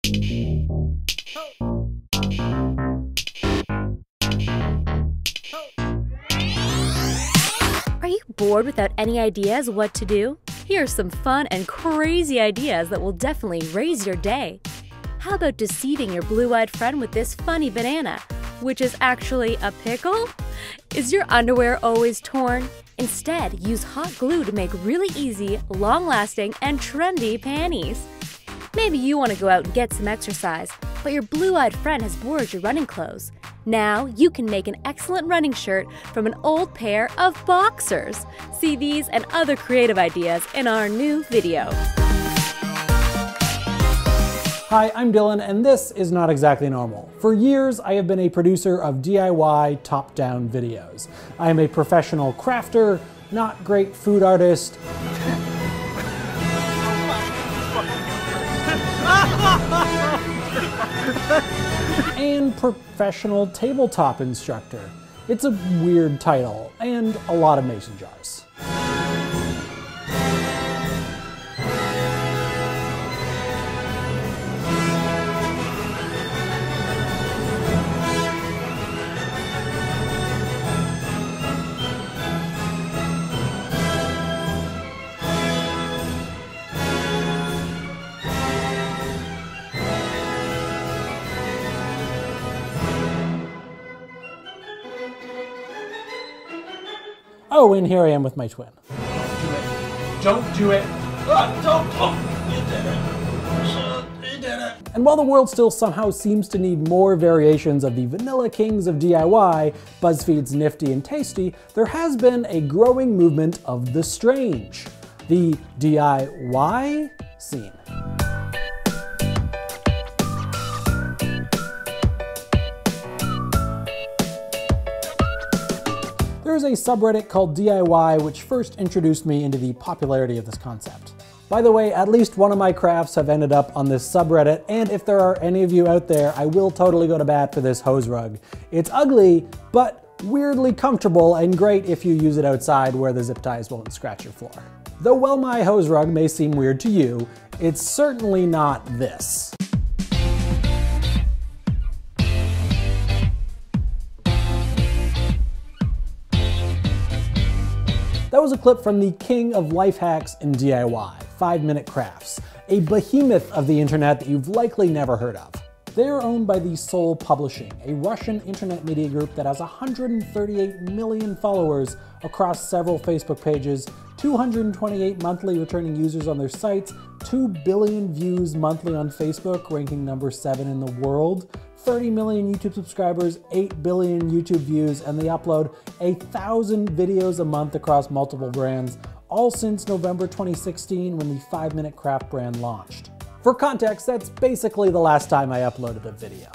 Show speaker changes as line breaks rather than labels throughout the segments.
Are you bored without any ideas what to do? Here are some fun and crazy ideas that will definitely raise your day. How about deceiving your blue-eyed friend with this funny banana, which is actually a pickle? Is your underwear always torn? Instead, use hot glue to make really easy, long-lasting, and trendy panties. Maybe you want to go out and get some exercise, but your blue-eyed friend has borrowed your running clothes. Now you can make an excellent running shirt from an old pair of boxers. See these and other creative ideas in our new video.
Hi, I'm Dylan, and this is Not Exactly Normal. For years, I have been a producer of DIY top-down videos. I am a professional crafter, not great food artist, and professional tabletop instructor. It's a weird title, and a lot of mason jars. Oh, and here I am with my twin.
Don't do it. Don't. You did it. You did it.
And while the world still somehow seems to need more variations of the vanilla kings of DIY, BuzzFeed's Nifty and Tasty, there has been a growing movement of the strange, the DIY scene. There's a subreddit called DIY which first introduced me into the popularity of this concept. By the way, at least one of my crafts have ended up on this subreddit, and if there are any of you out there, I will totally go to bat for this hose rug. It's ugly, but weirdly comfortable and great if you use it outside where the zip ties won't scratch your floor. Though while my hose rug may seem weird to you, it's certainly not this. That was a clip from the king of life hacks in DIY, 5-Minute Crafts, a behemoth of the internet that you've likely never heard of. They are owned by the Soul Publishing, a Russian internet media group that has 138 million followers across several Facebook pages, 228 monthly returning users on their sites, 2 billion views monthly on Facebook, ranking number 7 in the world, 30 million YouTube subscribers, 8 billion YouTube views, and they upload 1,000 videos a month across multiple brands, all since November 2016 when the 5-Minute Craft brand launched. For context, that's basically the last time I uploaded a video.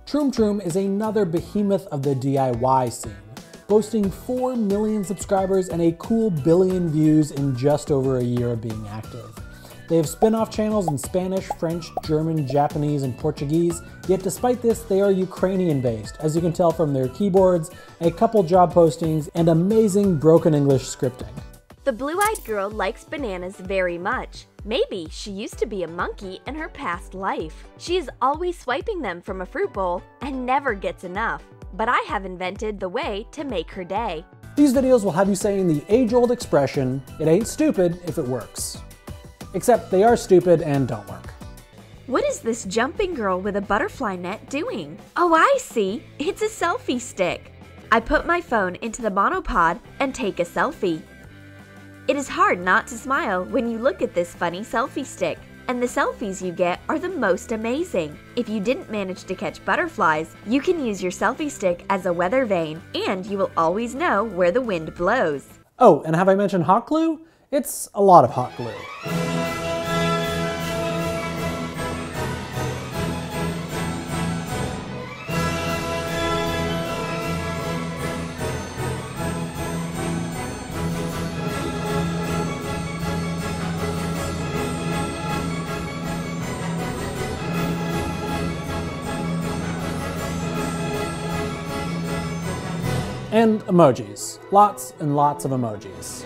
Troom Troom is another behemoth of the DIY scene, boasting 4 million subscribers and a cool billion views in just over a year of being active. They have spin-off channels in Spanish, French, German, Japanese, and Portuguese, yet despite this, they are Ukrainian-based, as you can tell from their keyboards, a couple job postings, and amazing broken English scripting.
The blue-eyed girl likes bananas very much. Maybe she used to be a monkey in her past life. She is always swiping them from a fruit bowl and never gets enough. But I have invented the way to make her day.
These videos will have you saying the age-old expression, "It ain't stupid if it works." Except they are stupid and don't work.
What is this jumping girl with a butterfly net doing? Oh, I see. It's a selfie stick. I put my phone into the monopod and take a selfie. It is hard not to smile when you look at this funny selfie stick, and the selfies you get are the most amazing. If you didn't manage to catch butterflies, you can use your selfie stick as a weather vane, and you will always know where the wind blows.
Oh, and have I mentioned hot glue? It's a lot of hot glue. And emojis. Lots and lots of emojis.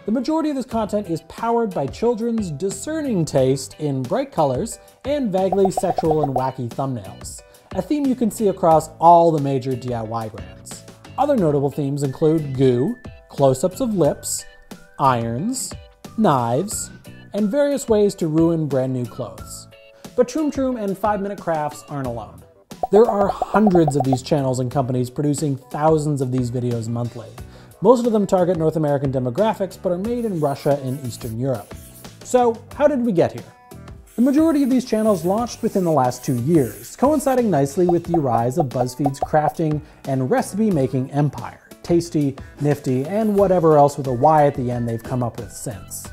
The majority of this content is powered by children's discerning taste in bright colors and vaguely sexual and wacky thumbnails, a theme you can see across all the major DIY brands. Other notable themes include goo, close-ups of lips, irons, knives, and various ways to ruin brand new clothes. But Troom Troom and 5 Minute Crafts aren't alone. There are hundreds of these channels and companies producing thousands of these videos monthly. Most of them target North American demographics, but are made in Russia and Eastern Europe. So, how did we get here? The majority of these channels launched within the last 2 years, coinciding nicely with the rise of BuzzFeed's crafting and recipe-making empire. Tasty, nifty, and whatever else with a Y at the end they've come up with since.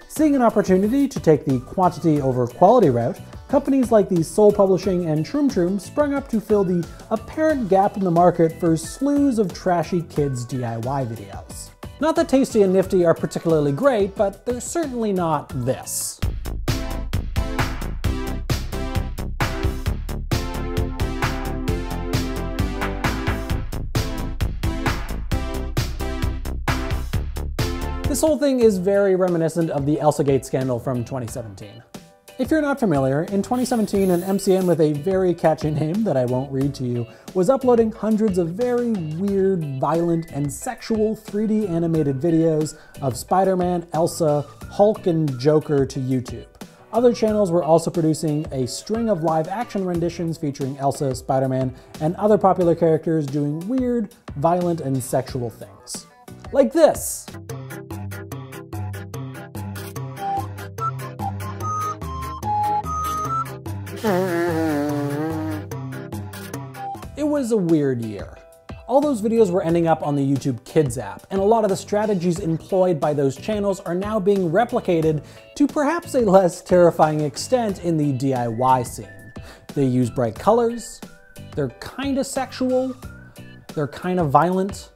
Seeing an opportunity to take the quantity over quality route, companies like the Soul Publishing and Troom Troom sprung up to fill the apparent gap in the market for slews of trashy kids' DIY videos. Not that Tasty and Nifty are particularly great, but they're certainly not this. This whole thing is very reminiscent of the Elsagate scandal from 2017. If you're not familiar, in 2017 an MCN with a very catchy name that I won't read to you was uploading hundreds of very weird, violent, and sexual 3D animated videos of Spider-Man, Elsa, Hulk, and Joker to YouTube. Other channels were also producing a string of live action renditions featuring Elsa, Spider-Man, and other popular characters doing weird, violent, and sexual things. Like this! It was a weird year. All those videos were ending up on the YouTube Kids app, and a lot of the strategies employed by those channels are now being replicated to perhaps a less terrifying extent in the DIY scene. They use bright colors, they're kinda sexual, they're kinda violent,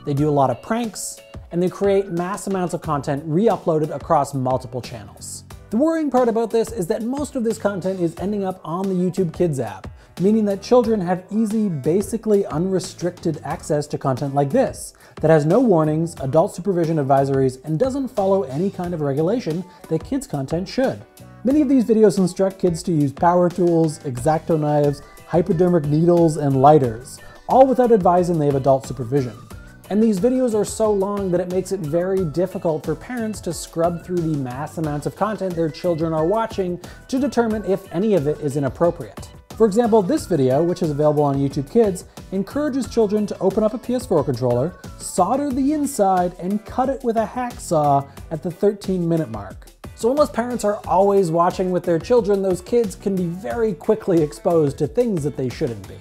they do a lot of pranks, and they create mass amounts of content re-uploaded across multiple channels. The worrying part about this is that most of this content is ending up on the YouTube Kids app, meaning that children have easy, basically unrestricted access to content like this, that has no warnings, adult supervision advisories, and doesn't follow any kind of regulation that kids' content should. Many of these videos instruct kids to use power tools, X-Acto knives, hypodermic needles, and lighters, all without advising they have adult supervision. And these videos are so long that it makes it very difficult for parents to scrub through the mass amounts of content their children are watching to determine if any of it is inappropriate. For example, this video, which is available on YouTube Kids, encourages children to open up a PS4 controller, solder the inside, and cut it with a hacksaw at the 13-minute mark. So unless parents are always watching with their children, those kids can be very quickly exposed to things that they shouldn't be.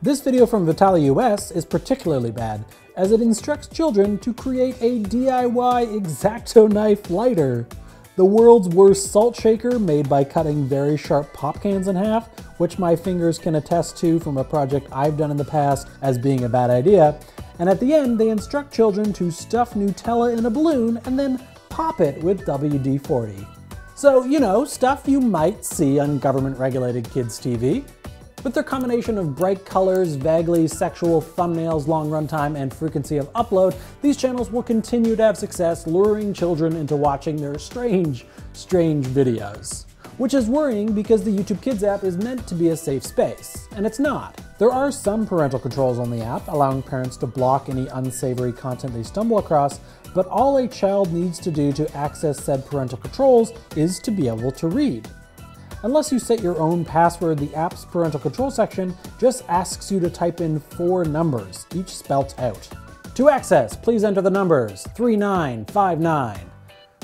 This video from Vitaly US is particularly bad, as it instructs children to create a DIY X-Acto knife lighter. The world's worst salt shaker made by cutting very sharp pop cans in half, which my fingers can attest to from a project I've done in the past as being a bad idea. And at the end, they instruct children to stuff Nutella in a balloon and then pop it with WD-40. So, you know, stuff you might see on government-regulated kids' TV. With their combination of bright colors, vaguely sexual thumbnails, long runtime, and frequency of upload, these channels will continue to have success luring children into watching their strange videos. Which is worrying because the YouTube Kids app is meant to be a safe space, and it's not. There are some parental controls on the app, allowing parents to block any unsavory content they stumble across, but all a child needs to do to access said parental controls is to be able to read. Unless you set your own password, the app's parental control section just asks you to type in 4 numbers, each spelt out. To access, please enter the numbers 3959.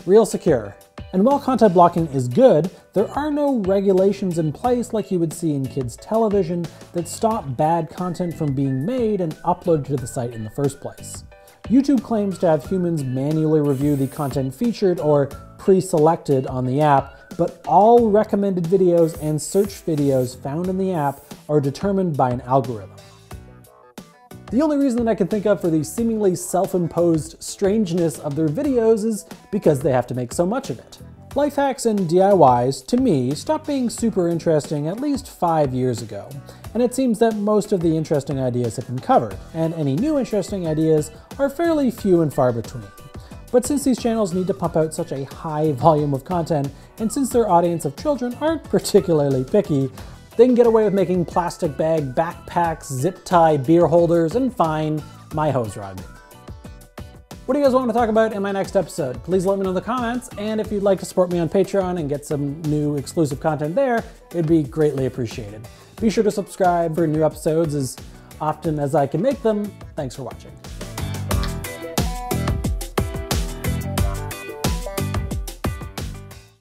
Real secure. And while content blocking is good, there are no regulations in place like you would see in kids' television that stop bad content from being made and uploaded to the site in the first place. YouTube claims to have humans manually review the content featured or pre-selected on the app, but all recommended videos and search videos found in the app are determined by an algorithm. The only reason that I can think of for the seemingly self-imposed strangeness of their videos is because they have to make so much of it. Life hacks and DIYs, to me, stopped being super interesting at least 5 years ago, and it seems that most of the interesting ideas have been covered, and any new interesting ideas are fairly few and far between. But since these channels need to pump out such a high volume of content, and since their audience of children aren't particularly picky, they can get away with making plastic bag backpacks, zip tie beer holders, and fine, my hose rug. What do you guys want me to talk about in my next episode? Please let me know in the comments, and if you'd like to support me on Patreon and get some new exclusive content there, it'd be greatly appreciated. Be sure to subscribe for new episodes as often as I can make them. Thanks for watching.